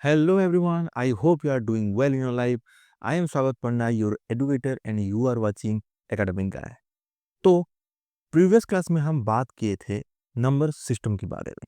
Hello everyone, I hope you are doing well in your life. I am Swagat Pandya, your educator and you are watching Academic Guy. तो previous class में हम बात किए थे number system के बारे में।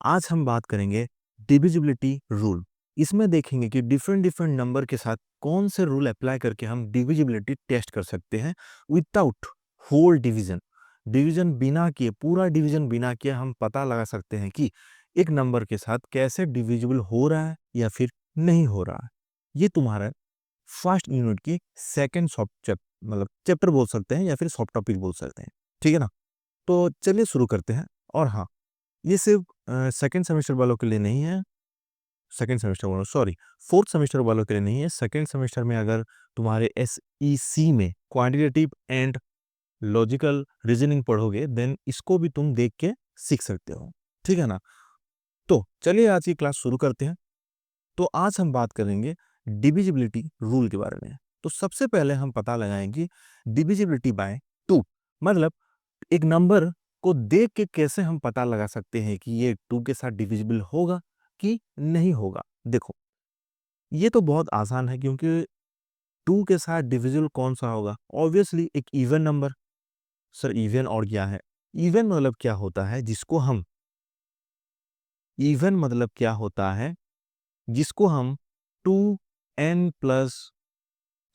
आज हम बात करेंगे डिविजिबिलिटी रूल। इसमें देखेंगे कि डिफरेंट डिफरेंट नंबर के साथ कौन से रूल अप्लाई करके हम डिविजिबिलिटी टेस्ट कर सकते हैं विदाउट होल डिवीजन। डिवीजन बिना किए, पूरा डिवीजन बिना किए हम पता लगा सकते हैं कि एक नंबर के साथ कैसे डिविजिबल हो रहा है या फिर नहीं हो रहा है। ये तुम्हारा फर्स्ट यूनिट की सेकंड सब मतलब चैप्टर बोल सकते हैं या फिर सब टॉपिक बोल सकते हैं। ठीक है ना? तो चलिए शुरू करते हैं। और हाँ, ये सिर्फ सेकंड सेमेस्टर वालों के लिए नहीं है। सेकंड सेमेस्टर वालों सॉरी फोर्थ सेमेस्टर वालों के लिए नहीं है। सेकंड सेमेस्टर में अगर तुम्हारे SEC में क्वांटिटेटिव एंड लॉजिकल रीजनिंग पढ़ोगे देन इसको भी तुम देख के सीख सकते हो। ठीक है ना? तो चलिए आज की क्लास शुरू करते हैं। तो आज हम बात करेंगे डिविजिबिलिटी रूल के बारे में। तो सबसे पहले हम पता लगाएंगे डिविजिबिलिटी बाय 2, मतलब एक नंबर को देख के कैसे हम पता लगा सकते हैं कि ये 2 के साथ डिविजिबल होगा कि नहीं होगा। देखो, ये तो बहुत आसान है क्योंकि 2 के साथ डिविजिबल कौन सा होगा? ऑब्वियसली एक इवन नंबर। सर इवन और क्या है? इवन मतलब क्या होता है जिसको हम इवन मतलब क्या होता है जिसको हम 2n प्लस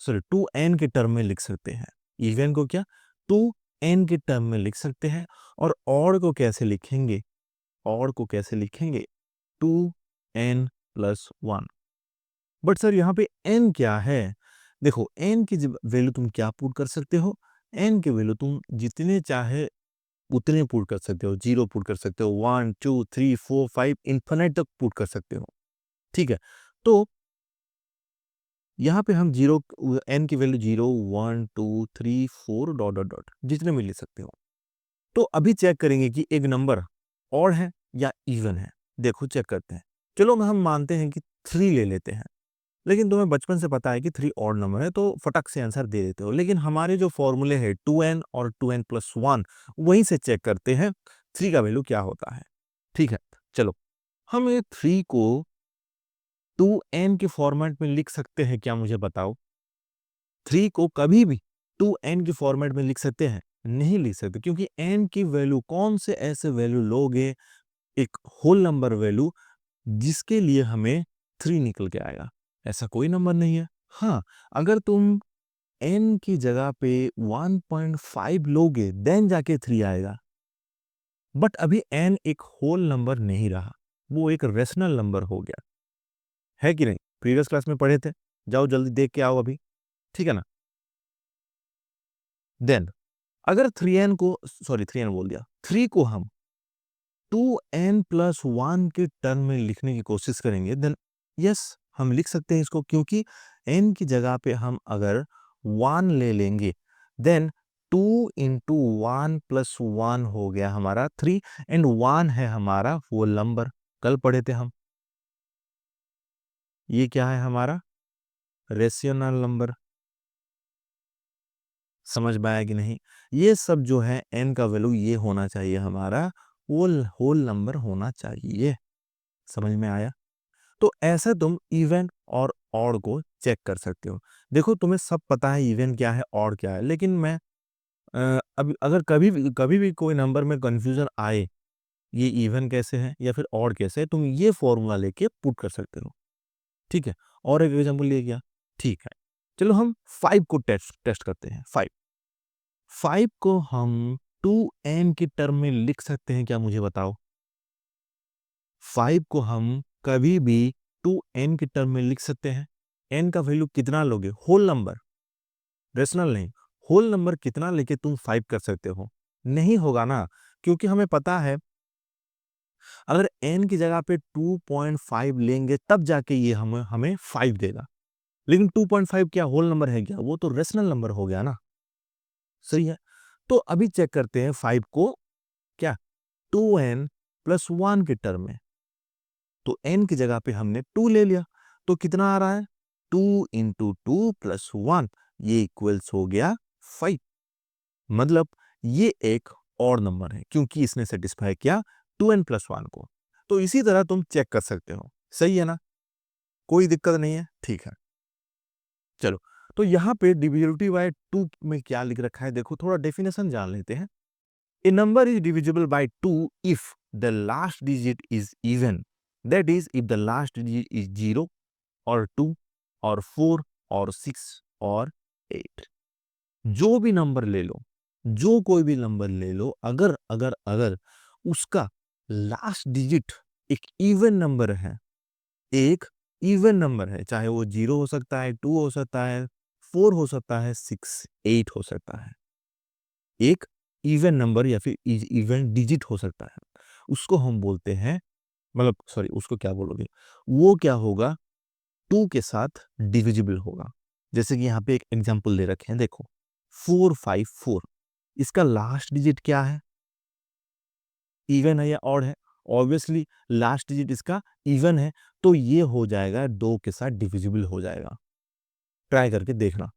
सॉरी 2n के टर्म में लिख सकते हैं। इवन को क्या 2n के टर्म में लिख सकते हैं। और ऑड को कैसे लिखेंगे? ऑड को कैसे लिखेंगे? 2n plus 1। बट सर यहाँ पे n क्या है? देखो n की वैल्यू तुम क्या पुट कर सकते हो? n की वैल्यू तुम जितने चाहे उतने पुट कर सकते हो। 0 पुट कर सकते हो, 1 2 3 4 5 इन्फिनिट तक पुट कर सकते हो। ठीक है? तो यहाँ पे हम जीरो n की वैल्यू 0 1 2 3 4 डॉट डॉट डॉट जितने में ले सकते हो। तो अभी चेक करेंगे कि एक नंबर ऑड है या इवन है। देखो चेक करते हैं। चलो हम मानते हैं कि 3 ले लेते हैं, लेकिन तुम्हें बचपन से पता है कि 3 ऑड नंबर है तो फटक से आंसर दे देते हो। लेकिन हमारे जो फॉर्मूले है 2n और 2n प्लस 1 वहीं से चेक करते हैं 3 का वैल्यू क्या होता है। ठीक है, चलो हम ये 3 को 2n के फॉर्मेट में लिख सकते हैं क्या? मुझे बताओ। 3 को कभी भी 2n के फॉर्मेट में लिख सकते हैं? नहीं लिख सकते, क्योंकि n की वैल्यू कौन से ऐसे वैल्यू लोगे, एक होल नंबर वैल्यू जिसके लिए हमें 3 निकल के आएगा? ऐसा कोई नंबर नहीं है। हाँ, अगर तुम n की जगह पे 1.5 लोगे देन जाके 3 आएगा। बट अभी n एक होल नंबर नहीं रहा, वो एक रेशनल नंबर हो गया है कि नहीं? प्रीवियस क्लास में पढ़े थे, जाओ जल्दी देख के आओ अभी। ठीक है ना? देन अगर 3n को सॉरी 3n बोल दिया, 3 को हम 2n प्लस 1 के टर्म में लिखने की कोशिश करेंगे देन यस हम लिख सकते हैं इसको, क्योंकि n की जगह पे हम अगर 1 ले लेंगे देन 2 इंटू 1 प्लस 1 हो गया हमारा 3 एंड 1 है हमारा वो नंबर कल पढ़े थे हम। ये क्या है हमारा? Rational number. समझ में आया कि नहीं? ये सब जो है n का वैल्यू ये होना चाहिए हमारा होल होल नंबर होना चाहिए। समझ में आया? तो ऐसे तुम इवन और ऑड को चेक कर सकते हो। देखो तुम्हें सब पता है इवन क्या है ऑड क्या है, लेकिन मैं अब अगर कभी भी कोई नंबर में कंफ्यूजन आए ये इवन कैसे है या फिर ऑड कैसे है, तुम ये फॉर्मूला लेके पुट कर सकते हो। ठीक है? और एक एग्जांपल लिए क्या? ठीक है, चलो हम 5 को टेस्ट टेस्ट करते हैं। 5 को हम 2n के टर्म में लिख सकते हैं क्या? मुझे बताओ। 5 को हम कभी भी 2n के टर्म में लिख सकते हैं। n का वैल्यू कितना लोगे? होल नंबर, रेशनल नहीं। होल नंबर कितना लेके तुम 5 कर सकते हो? नहीं होगा ना, क्योंकि हमें पता है अगर n की जगह पे 2.5 लेंगे तब जाके ये हमें 5 देगा। लेकिन 2.5 क्या होल नंबर है क्या? वो तो रेशनल नंबर हो गया ना। सही है? तो अभी चेक करते हैं 5 को क्या 2n प्लस 1 के टर्म में। तो n की जगह पे हमने 2 ले लिया, तो कितना आ रहा है? 2 इंटू 2 प्लस 1 ये इक्वल्स हो गया 5। मतलब ये एक और नंबर है क्योंकि इसने सेटिस्फाई किया 2n प्लस 1 को। तो इसी तरह तुम चेक कर सकते हो। सही है ना? कोई दिक्कत नहीं है, ठीक है। चलो, तो यहाँ पे डिविजिबिलिटी बाय 2 में क्या लिख रखा है, देखो थोड़ा डेफिनेशन जान लेते हैं। A number is divisible by 2 if the last digit is even. That is, if the last digit is 0 or 2 or 4 or 6 or 8. जो भी नंबर ले लो, जो कोई भी नंबर ले लो, अगर अगर अगर उसका लास्ट डिजिट एक इवन नंबर है, एक इवन नंबर है, चाहे वो 0 हो सकता है, 2 हो सकता है, 4 हो सकता है, 6, 8 हो सकता है। एक इवन नंबर या फिर इवन डिजिट हो सकता है, उसको हम बोलते हैं, मतलब सॉरी, उसको क्या बोलोगे, वो क्या होगा, 2 के साथ डिविजिबल होगा। जैसे कि यहाँ पे एक एग्जांपल दे रखे हैं, देखो 454, इसका लास्ट डिजिट क्या है, इवन है या ऑड है? ऑब्वियसली लास्ट डिजिट इसका इवन है, तो ये हो जाएगा 2 के साथ डिविजिबल हो जाएगा। ट्राई करके देखना,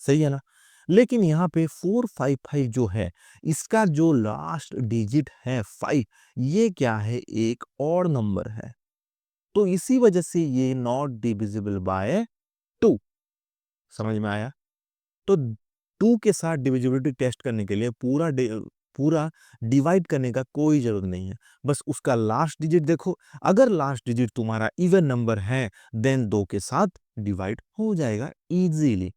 सही है ना? लेकिन यहाँ पे 455 जो है, इसका जो लास्ट डिजिट है 5, ये क्या है, एक और नंबर है, तो इसी वजह से ये नॉट डिविजिबल बाय 2। समझ में आया? तो 2 के साथ डिविजिबिलिटी टेस्ट करने के लिए पूरा डिवाइड करने का कोई जरूरत नहीं है, बस उसका लास्ट डिजिट देखो, अगर लास्ट डिजिट तुम्हारा इवन नंबर है, देन 2 के साथ डिवाइड हो जाएगा इजीली।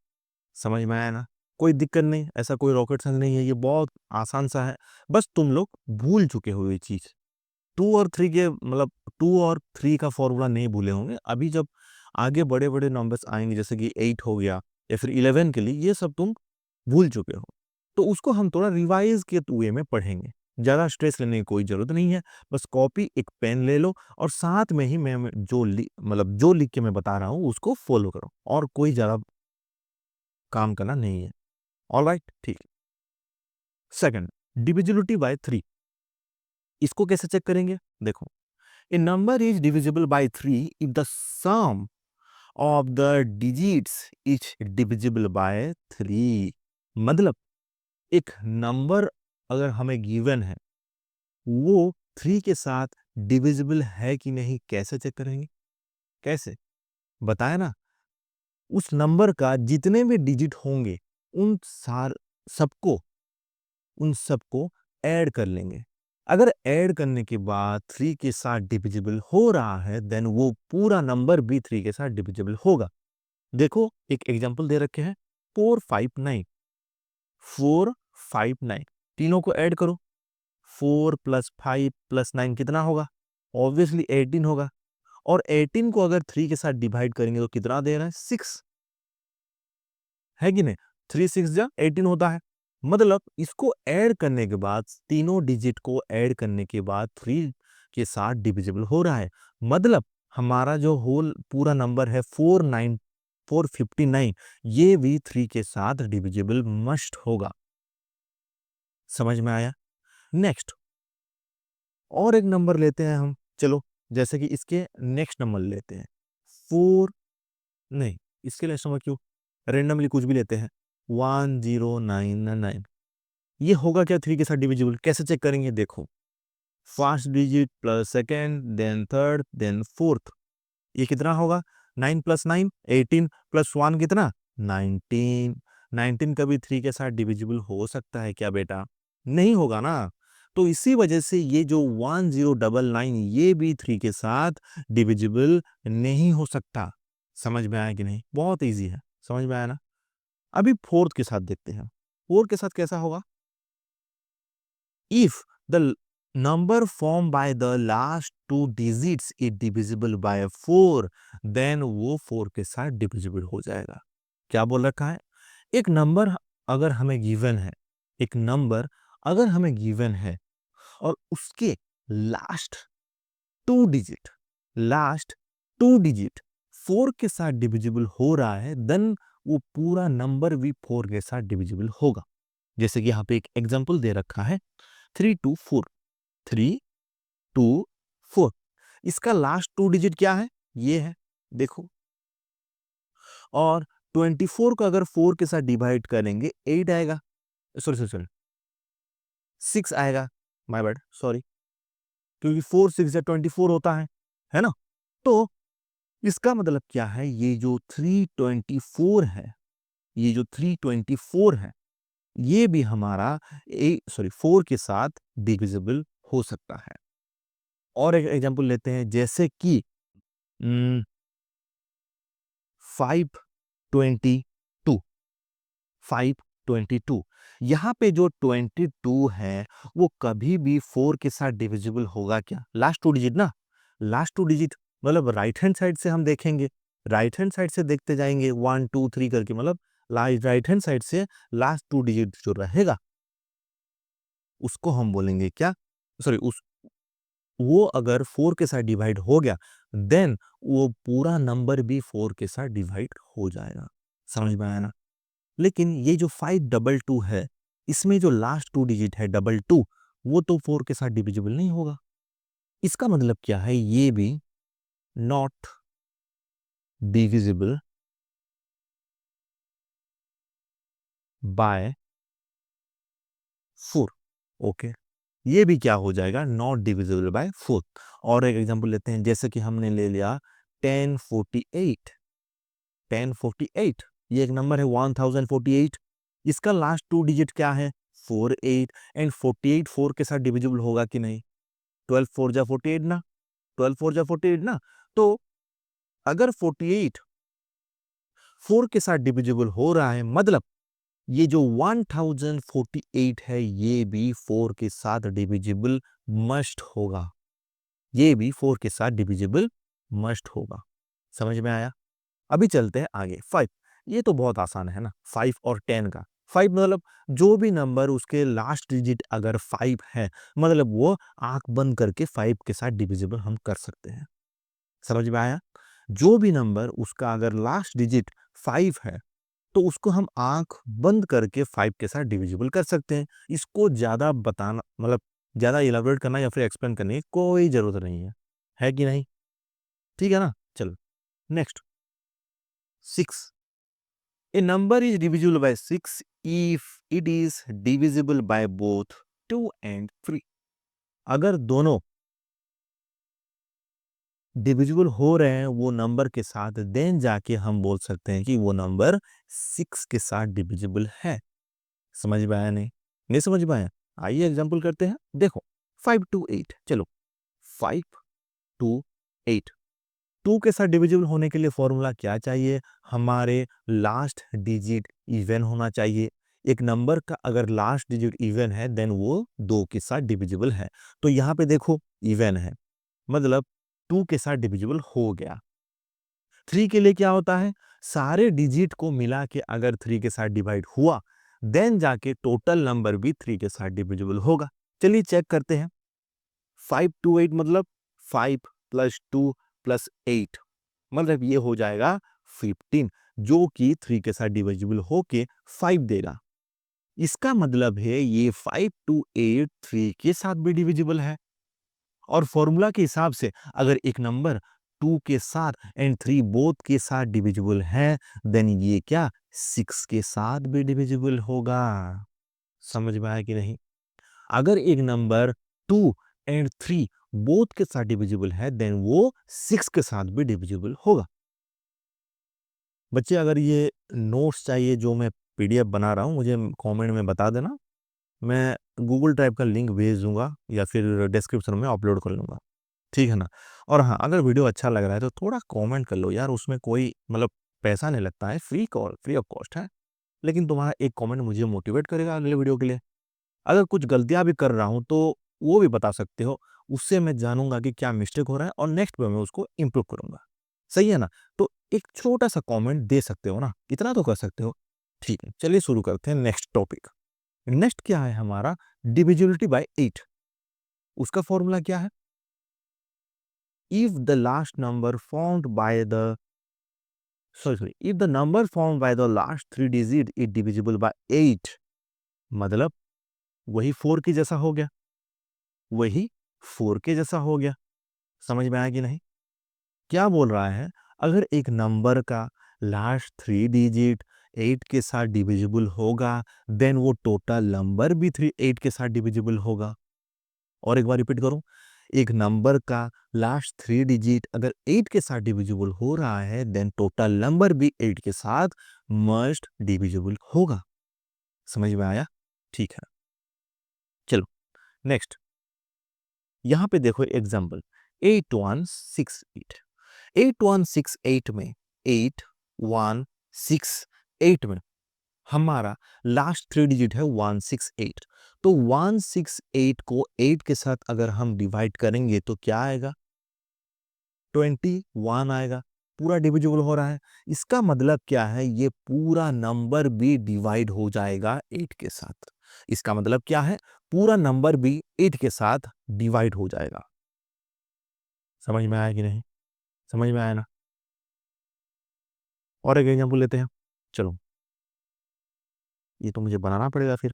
समझ में आया ना? कोई दिक्कत नहीं, ऐसा कोई रॉकेट साइंस नहीं है, ये बहुत आसान सा है, बस तुम लोग भूल चुके हो ये चीज। 2 और 3 के मतलब 2 और 3 का फॉर्मूला नहीं भूले होंगे, अभी जब आगे बड़े बड़े नंबर्स आएंगे, जैसे कि 8 हो गया या फिर 11 के लिए, ये सब तुम भूल चुके हो, तो उसको हम थोड़ा रिवाइज के वे में पढ़ेंगे। ज़्यादा स्ट्रेस लेने की कोई ज़रूरत नहीं है, बस कॉपी एक पेन ले लो और साथ में ही मैं जो लिख के मैं बता रहा हूँ उसको फॉलो करो, और कोई ज़्यादा काम करना नहीं है। ऑलराइट, ठीक। सेकंड, डिविजिबिलिटी बाय 3, इसको कैसे चेक करेंगे, देखो, a number is divisible by 3 if the sum of the digits is divisible by 3। मतलब एक नंबर अगर हमें गिवन है, वो 3 के साथ डिविजिबल है कि नहीं, कैसे चेक करेंगे, कैसे, बताया ना, उस नंबर का जितने भी डिजिट होंगे, उन सार सबको उन सबको ऐड कर लेंगे। अगर ऐड करने के बाद 3 के साथ डिविजिबल हो रहा है, देन वो पूरा नंबर भी 3 के साथ डिविजिबल होगा। देखो, एक एग्जांपल दे रखे हैं, 459, 459, तीनों को ऐड करो, 4 प्लस 5 प्लस 9 कितना होगा, ऑब्वियसली 18 होगा, और 18 को अगर 3 के साथ डिवाइड करेंगे तो कितना दे रहा है, 6, है कि नहीं? 3 6 जा 18 होता है। मतलब इसको ऐड करने के बाद, तीनों डिजिट को ऐड करने के बाद 3 के साथ डिविजिबल हो रहा है। मतलब हमारा जो होल पूरा नंबर है 459, ये भी 3 के साथ डिविजिबल मस्ट होगा। समझ में आया? नेक्स्ट, और एक नंबर लेते हैं हम, चलो, जैसे कि इसके नेक्स्ट नंबर लेते हैं 4, नहीं, इसके नेक्स्ट नंबर क्यों, रेंडमली कुछ भी लेते हैं, 1099। ये होगा क्या 3 के साथ डिविजिबल, कैसे चेक करेंगे, देखो, first digit plus second, then third, then fourth, ये कितना होगा, 9 प्लस 9 18 प्लस 1 कितना, 19। 19 कभी 3 के साथ डिविजिबल हो सकता है क्या बेटा, नहीं होगा ना, तो इसी वजह से ये जो 1099, ये भी 3 के साथ डिविजिबल नहीं हो सकता। समझ में आया कि नहीं? बहुत इजी है, समझ में आया ना? अभी फोर्थ के साथ देखते हैं, फोर्थ के साथ कैसा होगा, if the number formed by the last two digits is divisible by 4, then वो 4 के साथ डिविजिबल हो जाएगा। क्या बोल रखा है, एक नंबर अगर हमें गिवन है, एक नंबर अगर हमें गिवन है और उसके last two digit last two digit 4 के साथ डिविजिबल हो रहा है, देन वो पूरा नंबर भी 4 के साथ डिविजिबल होगा। जैसे कि यहाँ पे एक एग्जांपल दे रखा है, 324, 324, इसका लास्ट टू डिजिट क्या है, ये है, देखो, और 24 को अगर 4 के साथ डिवाइड करेंगे 8 आएगा, सॉरी सॉरी सॉरी 6 आएगा, माय बैड, सॉरी, क्योंकि 4 6 या 24 होता है ना? तो इसका मतलब क्या है, ये जो 324 है, ये जो 324 है, ये भी हमारा 4 के साथ डिविजिबल हो सकता है। और एक एग्जांपल लेते हैं, जैसे कि 522, 522, यहाँ पे जो 22 है वो कभी भी 4 के साथ डिविजिबल होगा क्या? लास्ट टू डिजिट ना, लास्ट टू डिजिट मतलब राइट हैंड साइड से हम देखेंगे, राइट हैंड साइड से देखते जाएंगे 1 2 3 करके, मतलब राइट हैंड साइड से लास्ट टू डिजिट जो रहेगा उसको हम बोलेंगे क्या, सॉरी उस वो अगर 4 के साथ डिवाइड हो गया देन वो पूरा नंबर भी 4 के साथ डिवाइड हो जाएगा। समझ में आया ना? लेकिन ये जो 522 है, इसमें जो लास्ट टू डिजिट है 22, वो तो 4 के साथ डिविजिबल नहीं होगा। इसका मतलब क्या है, ये भी नॉट डिविजिबल बाय 4। ओके, ये भी क्या हो जाएगा, नॉट डिविजिबल बाय 4। और एक एग्जांपल लेते हैं, जैसे कि हमने ले लिया 1048, 1048 ये एक नंबर है 1048, इसका लास्ट टू डिजिट क्या है 48, एंड 48 4 के साथ डिविजिबल होगा कि नहीं, 12 4 जा 48 ना, 12 4 जा 48 ना, तो अगर 48 4 के साथ डिविजिबल हो रहा है, मतलब ये जो 1048 है ये भी 4 के साथ डिविजिबल मस्ट होगा, ये भी 4 के साथ डिविजिबल मस्ट होगा। समझ में आया? अभी चलते हैं आगे। 5, ये तो बहुत आसान है ना, 5 और 10 का। 5 मतलब जो भी नंबर उसके लास्ट डिजिट अगर 5 है, मतलब वो आंख बंद करके 5 के साथ डिविजिबल हम कर सकते हैं। समझ में आया? जो भी नंबर उसका अगर लास्ट डिजिट 5 है तो उसको हम आंख बंद करके 5 के साथ डिविजिबल कर सकते हैं। इसको ज्यादा बताना, मतलब ज्यादा इलाबोरेट करना या फिर एक्सप्लेन करने की कोई जरूरत नहीं है कि नहीं? ठीक है ना? चलो next, 6। A number is divisible by 6 if it is divisible by both 2 and 3। अगर दोनों डिविजिबल हो रहे हैं वो नंबर के साथ, देन जाके हम बोल सकते हैं कि वो नंबर 6 के साथ डिविजिबल है। समझ में आया नहीं? नहीं समझ में आया? आइए एग्जांपल करते हैं। देखो 528, चलो 528, 2 के साथ डिविजिबल होने के लिए फॉर्मूला क्या चाहिए, हमारे लास्ट डिजिट इवन होना चाहिए। एक नंबर का अगर लास्ट डिजिट इवन है देन वो 2 के साथ डिविजिबल है। तो यहाँ पे देखो इवन है, मतलब 2 के साथ डिविजिबल हो गया। 3 के लिए क्या होता है, सारे डिजिट को मिला के अगर 3 के साथ डिवाइड हुआ देन जाके टोटल नंबर भी 3 के साथ डिविजिबल होगा। चलिए चेक करते हैं। 528 मतलब 5 प्लस 2 प्लस 8, मतलब ये हो जाएगा 15, जो कि 3 के साथ डिविजिबल होके 5 देगा। इसका मतलब है ये 528 3 के साथ भी डिविजिबल है। और फॉर्मूला के हिसाब से अगर एक नंबर 2 के साथ एंड 3 बोथ के साथ डिविजिबल है देन ये क्या 6 के साथ भी डिविजिबल होगा। समझ में आया कि नहीं? अगर एक नंबर 2 एंड 3 बोथ के साथ डिविजिबल है देन वो 6 के साथ भी डिविजिबल होगा। बच्चे अगर ये नोट्स चाहिए जो मैं पीडीएफ बना रहा हूँ मुझे कमेंट में बता देना, मैं गूगल ड्राइव का लिंक भेज दूंगा या फिर डिस्क्रिप्शन में अपलोड कर लूंगा। ठीक है ना? और हाँ, अगर वीडियो अच्छा लग रहा है तो थोड़ा कमेंट कर लो यार, उसमें कोई मतलब पैसा नहीं लगता है, फ्री ऑफ कॉस्ट है। लेकिन तुम्हारा एक कमेंट मुझे मोटिवेट करेगा अगले वीडियो के लिए। अगर कुछ गलतियां भी कर रहा हूं तो वो भी बता सकते हो, उससे मैं जानूंगा कि क्या मिस्टेक हो रहा है और नेक्स्ट में मैं उसको इम्प्रूव करूंगा। सही है ना? तो एक छोटा सा कमेंट दे सकते हो ना, इतना तो कर सकते हो। ठीक है, चलिए शुरू करते हैं नेक्स्ट टॉपिक। नेक्स्ट क्या है हमारा, डिविजिबिलिटी बाय 8। उसका फॉर्मूला क्या है, if the last number formed by the if the number formed by the last 3 digit is divisible by 8, मतलब वही 4 के जैसा हो गया, वही 4 के जैसा हो गया। समझ में आया कि नहीं? क्या बोल रहा है, अगर एक नंबर का लास्ट 3 डिजिट 8 के साथ डिविजिबल होगा देन वो टोटल नंबर भी 8 के साथ डिविजिबल होगा। और एक बार रिपीट करूं, एक नंबर का लास्ट 3 डिजिट अगर 8 के साथ डिविजिबल हो रहा है देन टोटल नंबर भी 8 के साथ मस्ट डिविजिबल होगा। समझ में आया? ठीक है, चलो नेक्स्ट। यहां पे देखो एग्जांपल 8168। 8168 में 8168 में हमारा लास्ट 3 डिजिट है 168। तो 168 को 8 के साथ अगर हम डिवाइड करेंगे तो क्या आएगा? 21 आएगा। पूरा डिविजिबल हो रहा है। इसका मतलब क्या है? ये पूरा नंबर भी डिवाइड हो जाएगा 8 के साथ। इसका मतलब क्या है? पूरा नंबर भी 8 के साथ डिवाइड हो जाएगा। समझ में आया कि नहीं? समझ में आया ना? और एक एग्जांपल लेते हैं। चलो, ये तो मुझे बनाना पड़ेगा फिर।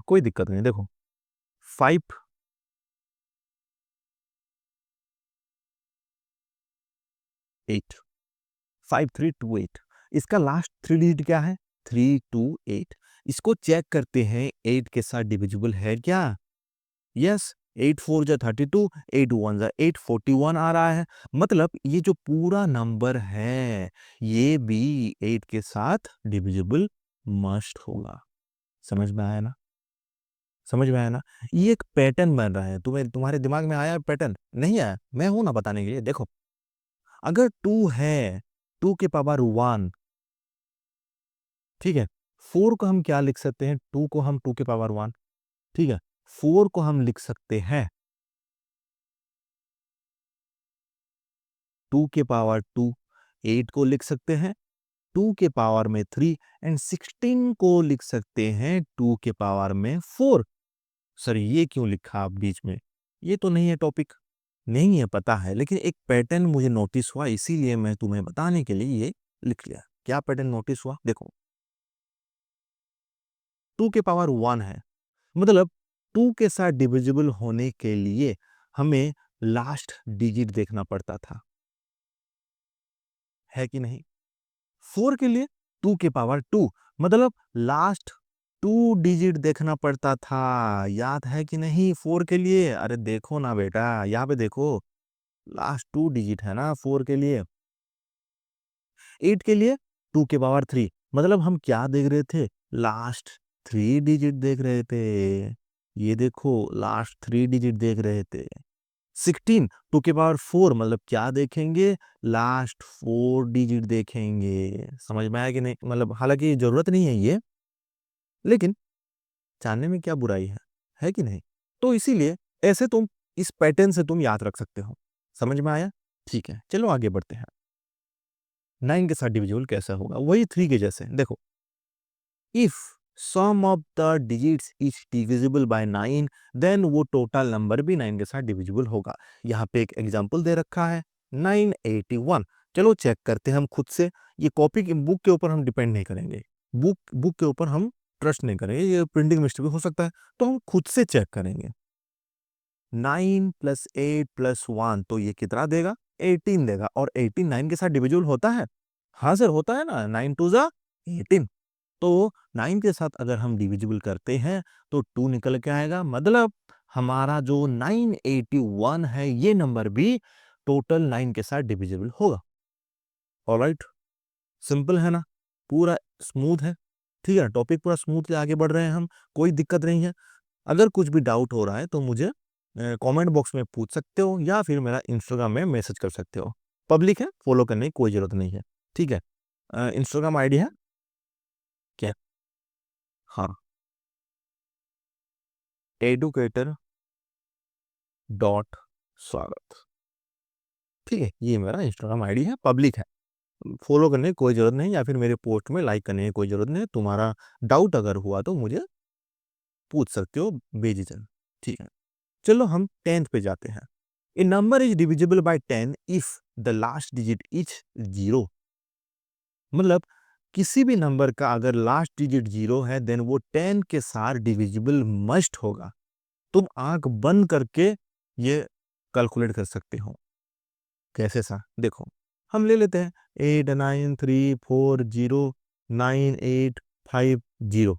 कोई दिक्कत नहीं, देखो 5 8 5328। इसका लास्ट 3 डिजिट क्या है? 328। इसको चेक करते हैं 8 के साथ डिविजिबल है क्या? यस। 8 4 जा 32, 8 1 जा 8, 41 आ रहा है। मतलब ये जो पूरा नंबर है ये भी 8 के साथ डिविजिबल मस्ट होगा। समझ में आया ना? समझ में आया ना? ये एक पैटर्न बन रहा है। तुम्हारे दिमाग में आया पैटर्न? नहीं आया? मैं हूं ना बताने के लिए। देखो, अगर 2 है, 2 के पावर 1, ठीक है। 4 को हम क्या लिख सकते हैं? 2 को हम 2 के पावर 1, ठीक है। 4 को हम लिख सकते हैं 2 के पावर 2, 8 को लिख सकते हैं 2 के पावर में 3 एंड 16 को लिख सकते हैं 2 के पावर में 4। सर ये क्यों लिखा आप बीच में? ये तो नहीं है टॉपिक। नहीं है पता है, लेकिन एक पैटर्न मुझे नोटिस हुआ इसीलिए मैं तुम्हें बताने के लिए ये लिख लिया। क्या पैटर्न नोटिस हुआ? देखो, 2 के पावर 1 है, मतलब 2 के साथ डिविजिबल होने के लिए हमें लास्ट डिजिट देखना पड़ता था, है कि नहीं? 4 के लिए 2 के पावर 2, मतलब लास्ट 2 डिजिट देखना पड़ता था। याद है कि नहीं? 4 के लिए अरे देखो ना बेटा, यहाँ पे देखो, लास्ट 2 डिजिट है ना 4 के लिए। 8 के लिए 2 के पावर 3, मतलब हम क्या देख रहे थे? लास्ट 3 डिजिट देख रहे थे। ये देखो, लास्ट 3 डिजिट देख रहे थे। 16 2 के पावर 4, मतलब क्या देखेंगे? लास्ट 4 डिजिट देखेंगे। समझ में आया कि नहीं? मतलब हालांकि जरूरत नहीं है ये, लेकिन जानने में क्या बुराई है कि नहीं? तो इसीलिए ऐसे तुम इस पैटर्न से तुम याद रख सकते हो। समझ में आया? ठीक है, चलो आगे बढ़ते हैं। 9 के साथ डिविजिबल कैसा होगा? वही 3 के जैसे। देखो, if sum of the digits is divisible by 9 then वो टोटल नंबर भी 9 के साथ डिविजिबल होगा। यहाँ पे एक एग्जांपल दे रखा है 981। चलो चेक करते हैं हम खुद से। ये कॉपी की बुक के ऊपर हम डिपेंड नहीं करेंगे। बुक के ऊपर हम ट्रस्ट नहीं करेंगे, ये प्रिंटिंग मिस्टेक हो सकता है, तो हम खुद से चेक करेंगे। 9 प्लस 8 प्लस 1 तो ये कितना देगा? 18 देगा। और 18 9 के साथ डिविजिबल होता है? हाँ सर होता है ना, 9 टू जा 18। तो 9 के साथ अगर हम डिविजिबल करते हैं तो 2 निकल के आएगा, मतलब हमारा जो 981 है ये नंबर भी टोटल 9 के साथ डिविजिबल होगा। ऑलराइट, सिंपल है ना? पूरा स्मूथ है। ठीक है, टॉपिक पूरा स्मूथली आगे बढ़ रहे हैं हम, कोई दिक्कत नहीं है। अगर कुछ भी डाउट हो रहा है तो मुझे कमेंट बॉक्स में पूछ सकते हो या फिर मेरा इंस्टाग्राम में मैसेज कर सकते हो। पब्लिक है, फॉलो करने की कोई जरूरत नहीं है। ठीक है, इंस्टाग्राम आईडी है क्या? हाँ, एडुकेटर डॉट स्वागत। ठीक है, ये मेरा इंस्टाग्राम आईडी है, पब्लिक है, फॉलो करने की कोई जरूरत नहीं, या फिर मेरे पोस्ट में लाइक करने की कोई जरूरत नहीं। तुम्हारा डाउट अगर हुआ तो मुझे पूछ सकते हो बेझिझक। ठीक है, चलो हम 10th पे जाते हैं। A number is divisible by 10 if the last digit is 0। मतलब किसी भी नंबर का अगर लास्ट डिजिट 0 है देन वो 10 के साथ डिविजिबल मस्ट होगा। तुम आंख बंद करके ये कैलकुलेट कर सकते हो। कैसे सा? देखो, हम ले लेते हैं 893409850।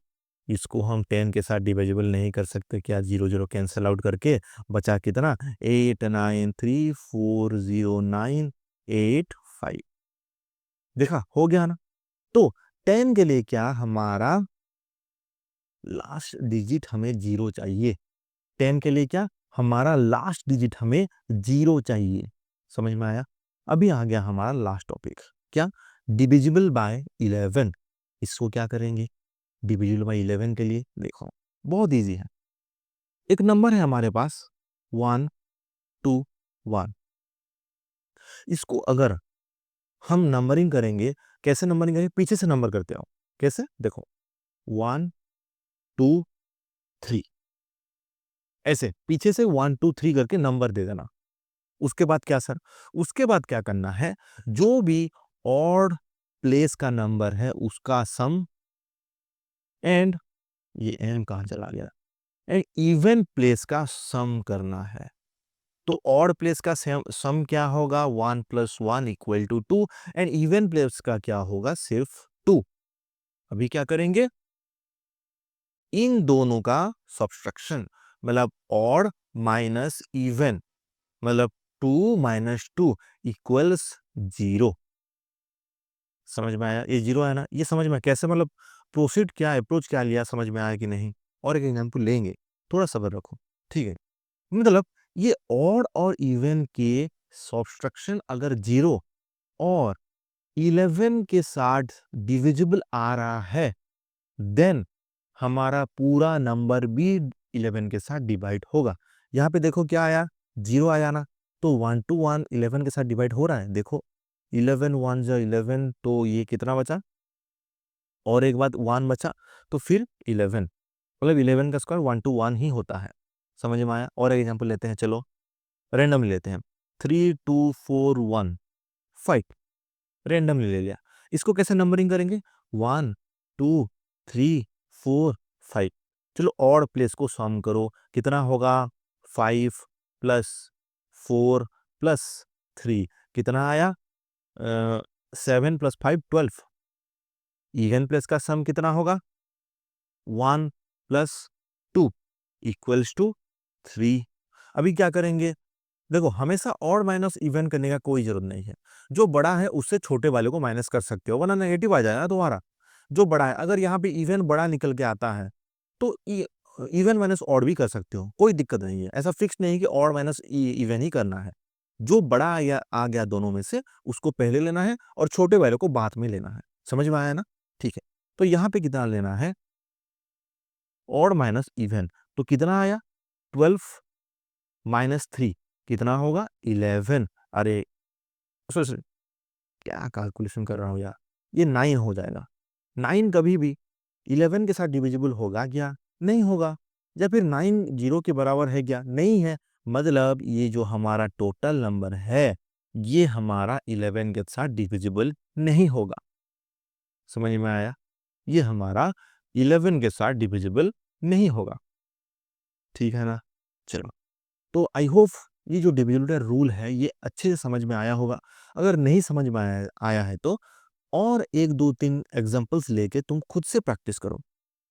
इसको हम 10 के साथ डिविजिबल नहीं कर सकते क्या? 0 0 कैंसिल आउट करके बचा कितना? 89340985। देखा, हो गया ना? तो 10 के लिए क्या हमारा लास्ट डिजिट हमें 0 चाहिए। 10 के लिए क्या हमारा लास्ट डिजिट हमें 0 चाहिए। समझ में आया? अभी आ गया हमारा लास्ट टॉपिक, क्या? Divisible by 11। इसको क्या करेंगे डिविजिबल बाय 11 के लिए? देखो बहुत इजी है। एक नंबर है हमारे पास 1 2 1। इसको अगर हम नंबरिंग करेंगे, कैसे नंबरिंग करेंगे? पीछे से नंबर करते हो। कैसे? देखो 1 2 3, ऐसे पीछे से 1 2 3 करके नंबर दे देना। उसके बाद क्या सर? उसके बाद क्या करना है? जो भी ऑड प्लेस का नंबर है उसका सम, एंड ये एम कहां चला गया, एंड इवन प्लेस का सम करना है। तो ऑड प्लेस का सम क्या होगा? 1 + 1 = 2, एंड इवन प्लेस का क्या होगा? सिर्फ 2। अभी क्या करेंगे? इन दोनों का सब्ट्रैक्शन, मतलब ऑड माइनस इवन, मतलब 2 - 2 = 0। समझ में आया? ये 0 है ना, ये समझ में कैसे, मतलब प्रोसीड क्या अप्रोच क्या लिया, समझ में आया कि नहीं? और एक एग्जांपल लेंगे, थोड़ा सब्र रखो, ठीक है? मतलब ये ऑड और इवन के सब्ट्रैक्शन अगर 0 और 11 के साथ डिविजिबल आ रहा है, देन हमारा पूरा नंबर भी 11 के साथ डिवाइड होगा। यहाँ पे देखो क्या आया? 0 आया ना, तो 1 to 1 11 के साथ डिवाइड हो रहा है। देखो 11 1 जा 11, तो ये कितना बचा? और एक बात 1 बचा, तो फिर 11, मतलब 11 का स्क्वायर 1 to 1 ही होता है। समझ में आया? और एक एग्जांपल लेते हैं, चलो रैंडम लेते हैं। 3 2 4 1 5, रैंडमली ले लिया। इसको कैसे नंबरिंग करेंगे? 1 2 3 4 5। चलो ऑड प्लेस को सम करो, कितना होगा? 5 प्लस 4 प्लस 3 कितना आया? 7 + 5 12। इवन प्लेस का सम कितना होगा? 1 + 2 = 3। अभी क्या करेंगे? देखो हमेशा ऑड माइनस इवन करने का कोई जरूरत नहीं है। जो बड़ा है उससे छोटे वाले को माइनस कर सकते हो, वरना नेगेटिव आ जाएगा तुम्हारा। जो बड़ा है, अगर यहाँ पे इवन बड़ा निकल के आता है तो इवन माइनस ऑड भी कर सकते हो, कोई दिक्कत नहीं है। ऐसा फिक्स नहीं कि ऑड माइनस इवन ही करना है। जो बड़ा या आ गया दोनों में से उसको पहले लेना है और छोटे वाले को बाद में लेना है। समझ में आया ना? ठीक है, तो यहाँ पे कितना लेना है? ऑड माइनस इवन, तो कितना आया? 12 - 3 कितना होगा? 11। अरे सॉरी, क्या कैलकुलेशन कर रहा हूँ यार, ये 9 हो जाएगा। 9 कभी भी 11 के साथ डिविजिबल होगा क्या? नहीं होगा। या फिर 9 0 के बराबर है क्या? नहीं है। मतलब ये जो हमारा टोटल नंबर है, ये हमारा 11 के साथ डिविजिबल नहीं होगा। समझ में आया? ये हमारा 11 के साथ डिविजिबल नहीं होगा। ठीक है ना? चलो, तो आई होप ये जो डिविजिबिलिटी रूल है ये अच्छे से समझ में आया होगा। अगर नहीं समझ में आया है तो और 1 2 3 एग्जांपल्स लेके तुम खुद से प्रैक्टिस करो।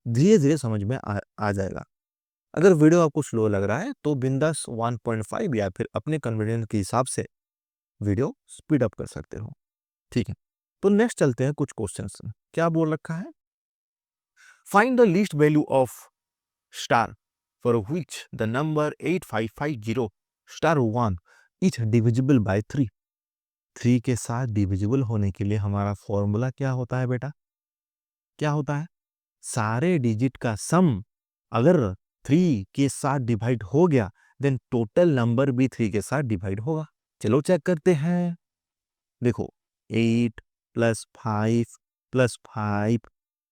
धीरे-धीरे समझ में आ जाएगा। अगर वीडियो आपको स्लो लग रहा है तो बिंदास 1.5 या फिर अपने कन्वीनियंस के हिसाब से वीडियो स्पीड अप कर सकते हो। ठीक है, तो नेक्स्ट चलते हैं कुछ क्वेश्चंस। क्या बोल रखा है? Find the least value of star for which the number 8550 star 1 is divisible by 3। 3 के साथ डिविजिबल होने के लिए हमारा फॉर्मूला क्या होता है बेटा? क्या होता है? सारे डिजिट का सम अगर 3 के साथ डिवाइड हो गया, देन टोटल नंबर भी 3 के साथ डिवाइड होगा। चलो चेक करते हैं। देखो 8 + 5 + 5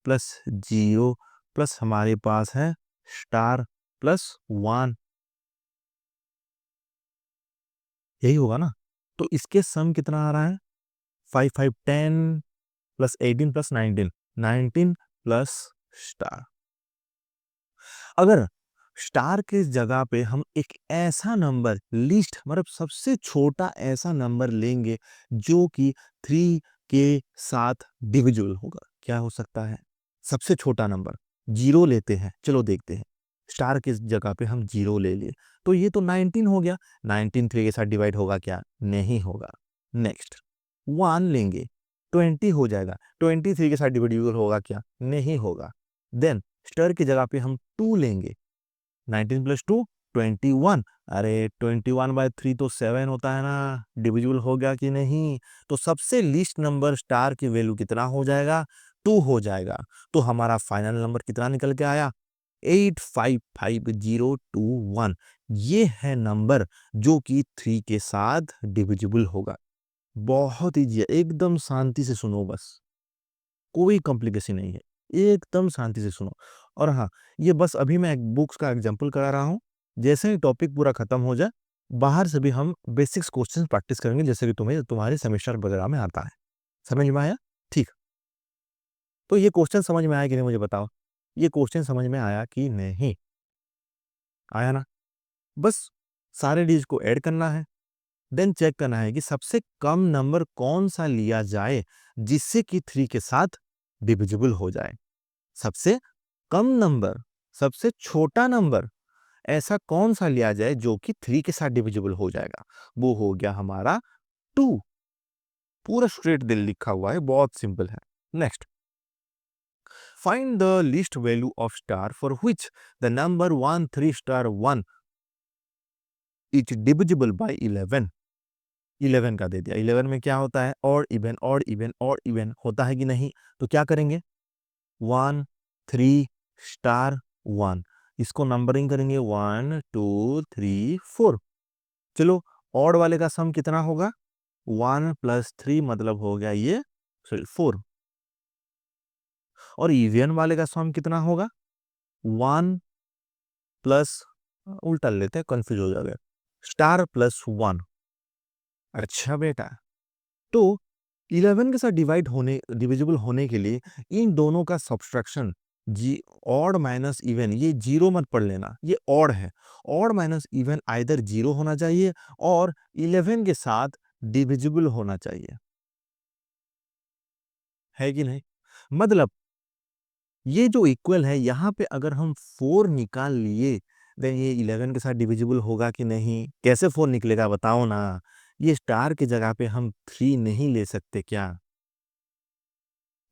+ 0 प्लस हमारे पास है स्टार +1, यही होगा ना? तो इसके सम कितना आ रहा है? 5 5 10 + 18 + 19, 19 प्लस स्टार। अगर स्टार के जगह पे हम एक ऐसा नंबर लीस्ट, मतलब सबसे छोटा ऐसा नंबर लेंगे जो कि 3 के साथ डिविजिबल होगा, क्या हो सकता है? सबसे छोटा नंबर जीरो लेते हैं, चलो देखते हैं। स्टार की जगह पे हम जीरो ले लिए तो ये तो 19 हो गया। 19 3 के साथ डिवाइड होगा क्या? नहीं होगा। नेक्स्ट 1 लेंगे, 20 हो जाएगा। 20 3 के साथ डिवाइडेबल होगा क्या? नहीं होगा। देन स्टार की जगह पे हम 2 लेंगे, 19 प्लस 2 21। अरे 21/3 तो 7 होता है ना, डिविजिबल हो गया कि नहीं? तो सबसे लीस्ट नंबर स्टार की वैल्यू कितना हो जाएगा? 2 हो जाएगा। तो हमारा फाइनल नंबर कितना निकल के आया? 855021। ये है नंबर जो कि 3 के साथ डिविजिबल होगा। बहुत ईजी है, एकदम शांति से सुनो बस, कोई कॉम्प्लिकेशन नहीं है, एकदम शांति से सुनो। और हाँ, ये बस अभी मैं एक बुक्स का एग्जांपल करा रहा हूँ। जैसे ही टॉपिक पूरा खत्म हो जाए, बाहर से भी हम बेसिक्स क्वेश्चन प्रैक्टिस करेंगे, जैसे कि तुम्हें तुम्हारे सेमेस्टर वगैरह में आता है। समझ में आया? ठीक। तो ये क्वेश्चन समझ में आया कि नहीं मुझे बताओ? ये क्वेश्चन समझ में आया कि नहीं? आया ना? बस सारे डिजिट को ऐड करना है, देन चेक करना है कि सबसे कम नंबर कौन सा लिया जाए जिससे कि 3 के साथ डिविजिबल हो जाए। सबसे कम नंबर, सबसे छोटा नंबर ऐसा कौन सा लिया जाए जो कि 3 के साथ डिविजिबल हो जाएगा? वो हो गया हमारा 2। पूरा स्ट्रेट दिल लिखा हुआ है, बहुत सिंपल है। Next, find the least value of star for which the number 1 3 star 1 is divisible bye 11। 11 का दे दिया। 11 में क्या होता है? Odd even odd even odd even होता है कि नहीं? तो क्या करेंगे? 1 3 स्टार 1, इसको नंबरिंग करेंगे 1 2 3 4। चलो, ऑड वाले का सम कितना होगा? 1 प्लस 3 मतलब हो गया ये 4। और इवन वाले का सम कितना होगा? 1 प्लस, उल्टा लेते हैं, कंफ्यूज हो जाएगा, स्टार प्लस 1। अच्छा बेटा, तो 11 के साथ डिविजिबल होने के लिए इन दोनों का सब्ट्रैक्शन, जी, ऑड माइनस इवन, ये जीरो मत पढ़ लेना, ये ऑड है। Odd minus even either zero होना चाहिए और 11 के साथ डिविजिबल होना चाहिए, है कि नहीं? मतलब ये जो इक्वल है, यहाँ पे अगर हम 4 निकाल लिए, देन ये 11 के साथ डिविजिबल होगा कि नहीं? कैसे 4 निकलेगा बताओ ना? ये स्टार की जगह पे हम 3 नहीं ले सकते क्या?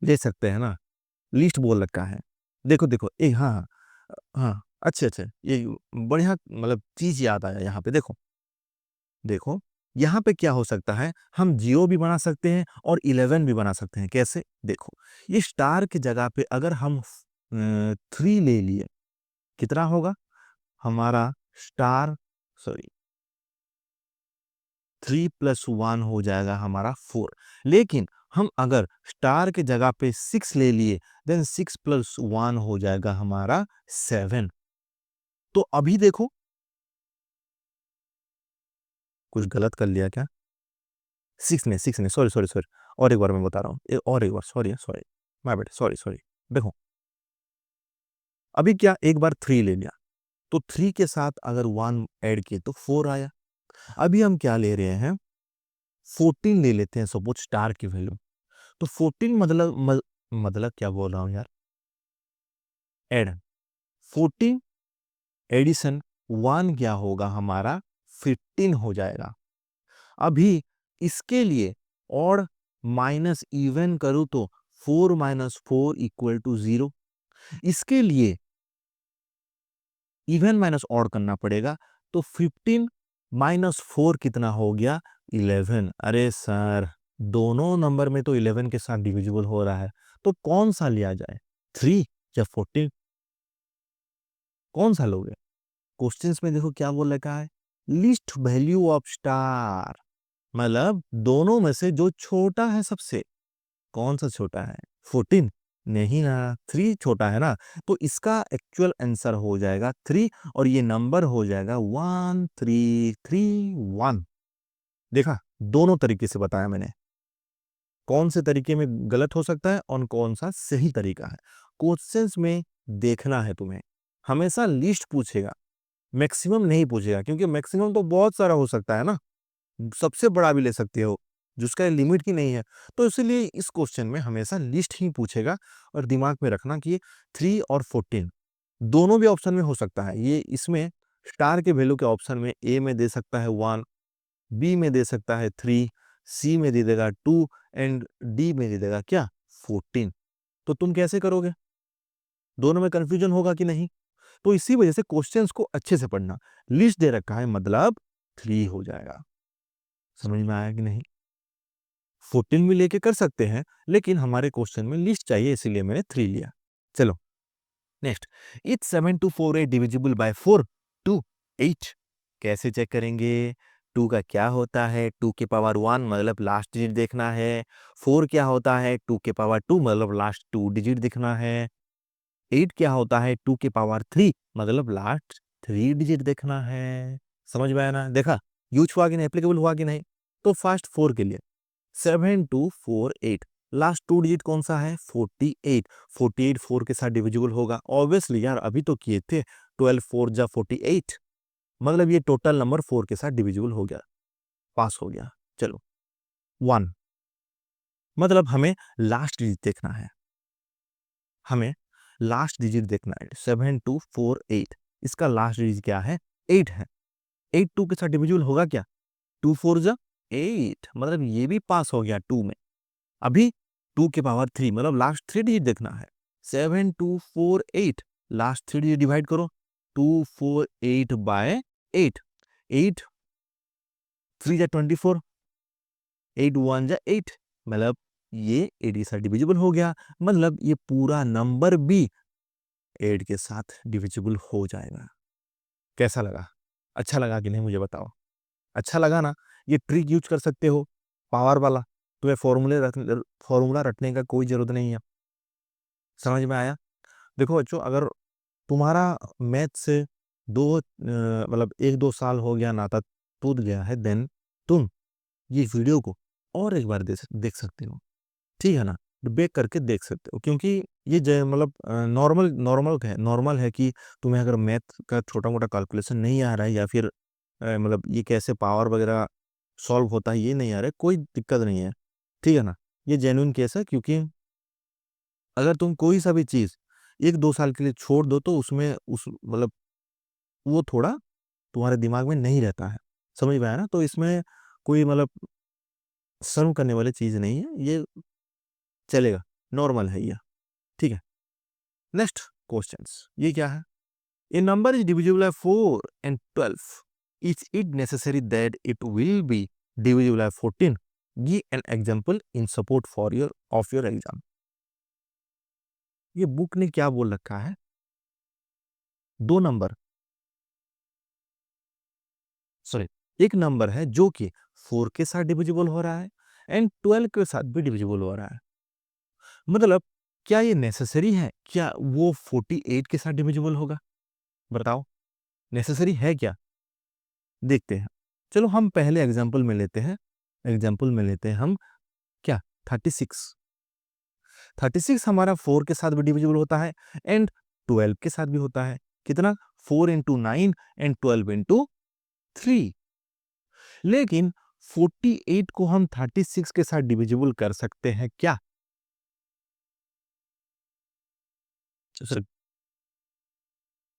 ले सकते हैं ना? लिस्ट बोल रखा है। देखो, देखो, हाँ, हाँ, हाँ, अच्छे, अच्छे, ये बढ़िया, मतलब चीज़ याद आया यहाँ पे। देखो, देखो, यहाँ पे क्या हो सकता है? हम 0 भी बना सकते हैं और 11 भी बना सकते हैं। कैसे? देखो, ये स्टार की जगह पे अगर हम 3 ले लिए, कितना होगा? हमारा स्टार, सॉरी, 3 प्लस 1 हो जाएगा हमारा 4। लेकिन हम अगर स्टार के जगह पे 6 ले लिए, देन 6 प्लस 1 हो जाएगा हमारा 7। तो अभी देखो, कुछ गलत कर लिया क्या? 6 ने, सॉरी, सॉरी, सॉरी, और एक बार मैं बता रहा हूँ, और एक बार, sorry, sorry, my bad, sorry, sorry. देखो, अभी क्या, एक बार 3 ले लिया, तो 3 के साथ अगर 1 ऐड किए तो 4 आया। अभी हम क्या ले रहे हैं? 14 ले लेते हैं सपोज स्टार की वैल्यू। तो 14 मतलब क्या बोल रहा हूँ यार? ऐड 14 एडिशन 1 क्या होगा हमारा? 15 हो जाएगा। अभी इसके लिए और माइनस इवन करूं तो 4 माइनस 4 इक्वल टू 0। इसके लिए इवन माइनस ऑड करना पड़ेगा, तो 15 माइनस 4 कितना हो गया? 11। अरे सर, दोनों नंबर में तो 11 के साथ डिविजिबल हो रहा है, तो कौन सा लिया जाए? 3 या 14? कौन सा लोगे? क्वेश्चंस में देखो क्या बोल रखा है? लिस्ट वैल्यू ऑफ स्टार, मतलब दोनों में से जो छोटा है सबसे। कौन सा छोटा है? 14? नहीं ना, 3 छोटा है ना। तो इसका एक्चुअल आंसर हो जाएगा 3 और ये नंबर हो जाएगा 1331। देखा, दोनों तरीके से बताया मैंने, कौन से तरीके में गलत हो सकता है और कौन सा सही तरीका है। क्वेश्चंस में देखना है तुम्हें, हमेशा लिस्ट पूछेगा, मैक्सिमम नहीं पूछेगा, क्योंकि मैक्सिमम तो बहुत सारा हो सकता है ना, सबसे बड़ा भी ले सकते हो, जिसका लिमिट ही नहीं है। तो इसीलिए इस क्वेश्चन में हमेशा लिस्ट ही पूछेगा। और दिमाग में रखना कि 3 और 14 दोनों भी ऑप्शन में हो सकता है। ये इसमें स्टार के वैल्यू के ऑप्शन में ए में दे सकता है 1, बी में दे सकता है 3, सी में दे देगा 2 एंड डी में दे देगा क्या 14। तो तुम कैसे करोगे? दोनों में कंफ्यूजन होगा कि नहीं? तो इसी वजह से क्वेश्चंस को अच्छे से पढ़ना। लिस्ट दे रखा है मतलब 3 हो जाएगा। समझ में आया कि नहीं? 14 भी लेके कर सकते हैं, लेकिन हमारे क्वेश्चन में लिस्ट चाहिए, इसीलिए मैंने 3 लिया। चलो next, it's 7248 divisible by 4 to 8। कैसे चेक करेंगे? 2 का क्या होता है? 2 के पावर 1 मतलब लास्ट डिजिट देखना है। 4 क्या होता है? 2 के पावर 2 मतलब लास्ट 2 डिजिट देखना है। 8 क्या होता है? 2 के पावर 3 मतलब लास्ट 3 डिजिट देखना है। समझ में आया ना? देखा यूज हुआ कि नहीं, एप्लीकेबल हुआ कि नहीं? तो फर्स्ट 4 के लिए 7248 लास्ट 2 डिजिट कौन सा है? 48। 48 4 के साथ डिविजिबल होगा ऑब्वियसली यार, अभी तो किए थे। 12 4 जा 48 मतलब ये टोटल नंबर 4 के साथ डिविजिबल हो गया, पास हो गया। चलो 1 मतलब हमें लास्ट डिजिट देखना है, हमें लास्ट डिजिट देखना है। 7248 इसका लास्ट डिजिट क्या है? 8 है। 8 2 के साथ डिविजिबल होगा क्या? 2 4 जा 8 मतलब ये भी पास हो गया 2 में। अभी 2 के पावर 3 मतलब लास्ट 3 डिजिट देखना है। 7248 लास्ट 3 डिजिट डिवाइड करो 248 बाय 8। 8 3 जा 24, 8 1 जा 8 मतलब ये 8 के साथ डिविजिबल हो गया, मतलब ये पूरा नंबर भी 8 के साथ डिविजिबल हो जाएगा। कैसा लगा? अच्छा लगा कि नहीं मुझे बताओ? अच्छा लगा ना? ये ट्रिक यूज कर सकते हो पावर वाला। तुम्हें फॉर्मूला रटने का कोई जरूरत नहीं है। समझ में आया? देखो बच्चों, अगर तुम्हारा मैथ से मतलब 1-2 साल हो गया, नाता टूट गया है, देन तुम ये वीडियो को और एक बार देख सकते हो। ठीक है ना? बैक करके देख सकते हो, क्योंकि ये मतलब नॉर्मल है कि तुम्हें अगर मैथ का छोटा मोटा कैलकुलेशन नहीं आ रहा है, या फिर मतलब ये कैसे पावर वगैरह सॉल्व होता है ये नहीं आ रहा है, कोई दिक्कत नहीं है। ठीक है ना? ये जेन्युइन केस है, क्योंकि अगर तुम कोई सा भी चीज 1-2 साल के लिए छोड़ दो तो उसमें उस मतलब वो थोड़ा तुम्हारे दिमाग में नहीं रहता है। समझ में आया ना? तो इसमें कोई मतलब शर्म करने वाली चीज नहीं है, ये चलेगा, नॉर्मल है ये। ठीक है, नेक्स्ट क्वेश्चंस। ये क्या है? A number is divisible by 4 and 12, is it necessary that it will be divisible by 14? Give an example in support for your exam. ये बुक ने क्या बोल रखा है? दो नंबर, सॉरी, एक नंबर है जो कि 4 के साथ डिविजिबल हो रहा है एंड 12 के साथ भी डिविजिबल हो रहा है। मतलब क्या ये नेसेसरी है क्या वो 48 के साथ डिविजिबल होगा? बताओ, नेसेसरी है क्या? देखते हैं। चलो हम पहले एग्जांपल में लेते हैं। एग्जांपल में लेते हैं हम क्या 36। 36 हमारा 4 के साथ भी डिविजिबल होता है एंड 12 के साथ भी होता है। कितना? 4 इंटू 9 एंड 12 इंटू 3। लेकिन 48 को हम 36 के साथ डिविजिबल कर सकते हैं क्या? सर,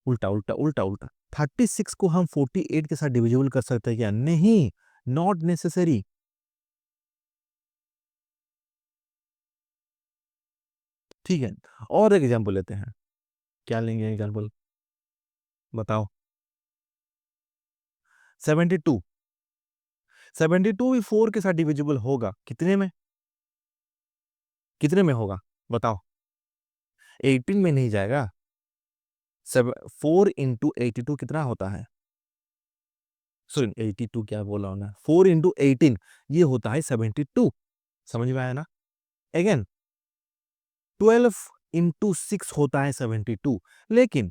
उल्टा उल्टा उल्टा उल्टा। 36 को हम 48 के साथ डिविजिबल कर सकते हैं क्या? नहीं, नॉट नेसेसरी। ठीक है, और एक एग्जांपल लेते हैं। क्या लेंगे एग्जांपल? बताओ। 72। 72 भी 4 के साथ डिविजिबल होगा कितने में? कितने में होगा बताओ? 18 में नहीं जाएगा। 4 इंटू 82 कितना होता है? सॉरी 82 क्या बोला होना, 4 इंटू 18 ये होता है 72। समझ में आया ना? अगेन 12 इंटू 6 होता है 72। लेकिन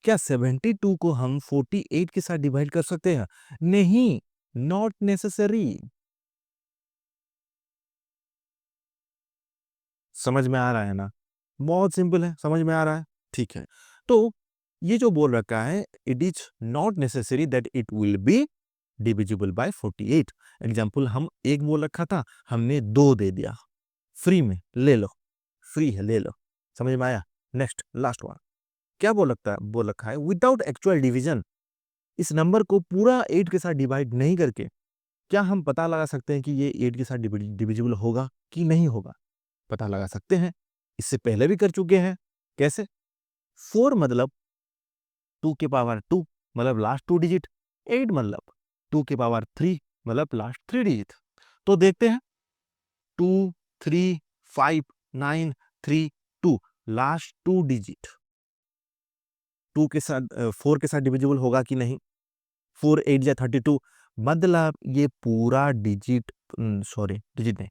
क्या 72 को हम 48 के साथ डिवाइड कर सकते हैं? नहीं, नॉट नेसेसरी। समझ में आ रहा है ना? बहुत सिंपल है, समझ में आ रहा है? ठीक है, तो ये जो बोल रखा है, it is not necessary that it will be divisible bye 48। Example हम 1 बोल रखा था, हमने 2 दे दिया, फ्री में ले लो, फ्री है ले लो। समझ में आया? नेक्स्ट लास्ट वन क्या बोल रखा है, विदाउट एक्चुअल डिवीजन। इस नंबर को पूरा 8 के साथ डिवाइड नहीं करके क्या हम पता लगा सकते हैं कि ये 8 के साथ डिविजिबल होगा कि नहीं होगा? पता लगा सकते हैं, इससे पहले भी कर चुके हैं। कैसे? 4 मतलब 2 के पावर 2 मतलब लास्ट 2 डिजिट, 8 मतलब 2 के पावर 3 मतलब लास्ट 3 डिजिट। तो देखते हैं 2 3 5 9 3 2 लास्ट 2 डिजिट 2 के साथ 4 के साथ डिविजिबल होगा कि नहीं? 4 8 या 32 मतलब ये पूरा डिजिट सॉरी डिजिट नहीं,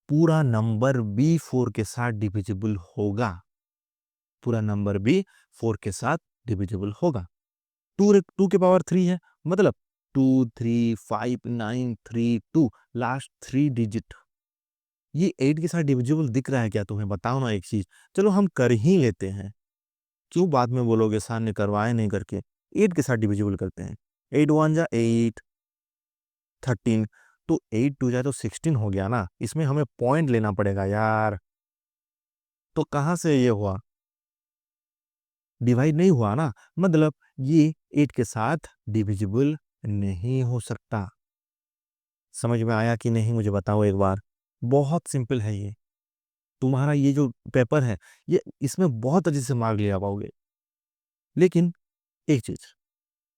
पूरा नंबर भी 4 के साथ डिविजिबल होगा। पूरा नंबर भी 4 के साथ डिविजिबल होगा। 2 के पावर 3 है मतलब 2 3 5 9 3 2 लास्ट 3 डिजिट। ये 8 के साथ डिविजिबल दिख रहा है क्या तुम्हें? बताओ ना एक चीज। चलो हम कर ही लेते हैं, क्यों बाद में बोलोगे सर ने करवाए नहीं करके। 8 के साथ डिविजिबल करते हैं। 8 1 जा 8 13 तो 8 2 जाए तो 16 हो गया ना। इसमें हमें पॉइंट लेना पड़ेगा यार। तो कहां से ये हुआ? डिवाइड नहीं हुआ ना, मतलब ये 8 के साथ डिविजिबल नहीं हो सकता। समझ में आया कि नहीं मुझे बताओ एक बार। बहुत सिंपल है ये। तुम्हारा ये जो पेपर है, ये इसमें बहुत अच्छे से मार्क ले आ पाओगे। लेकिन एक चीज,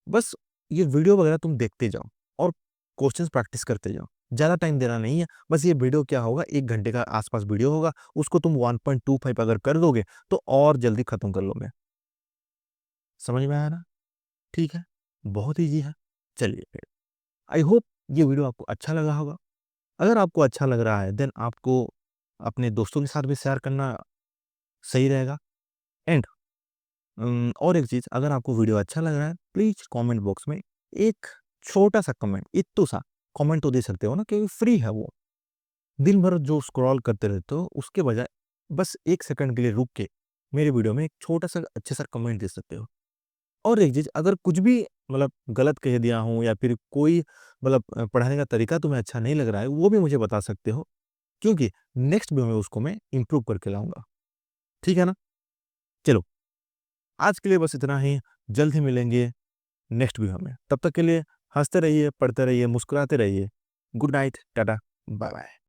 बस ये वीडियो वगैरह तुम देखते जाओ और क्वेश्चंस प्रैक्टिस करते जाओ। ज़्यादा टाइम देना नहीं है। बस ये वीडियो क्या होगा, 1 घंटे का आसपास वीडियो होगा, उसको तुम 1.25 अगर कर दोगे तो और जल्दी खत्म कर लोगे। समझ में आया ना? ठीक है, बहुत ईजी है। चलिए फिर, आई होप ये वीडियो आपको अच्छा लगा होगा। अगर आपको अच्छा लग रहा है देन आपको अपने दोस्तों के साथ भी शेयर करना सही रहेगा। एंड और एक चीज़, अगर आपको वीडियो अच्छा लग रहा है प्लीज़ कमेंट बॉक्स में एक छोटा सा कमेंट, इत्तू सा कमेंट तो दे सकते हो ना, क्योंकि फ्री है वो। दिन भर जो स्क्रॉल करते रहते हो उसके बजाय बस 1 सेकंड के लिए रुक के मेरे वीडियो में एक छोटा सा अच्छा सा कमेंट दे सकते हो। और एक चीज़, अगर कुछ भी मतलब गलत कह दिया हूँ या फिर कोई मतलब पढ़ाने का तरीका तुम्हें अच्छा नहीं लग रहा है, वो भी मुझे बता सकते हो, क्योंकि नेक्स्ट वीडियो में उसको मैं इम्प्रूव करके लाऊँगा। ठीक है ना? चलो, आज के लिए बस इतना ही। जल्द ही मिलेंगे नेक्स्ट वीडियो में। तब तक के लिए हँसते रहिए, पढ़ते रहिए, मुस्कुराते रहिए। Good night, Tata, bye-bye.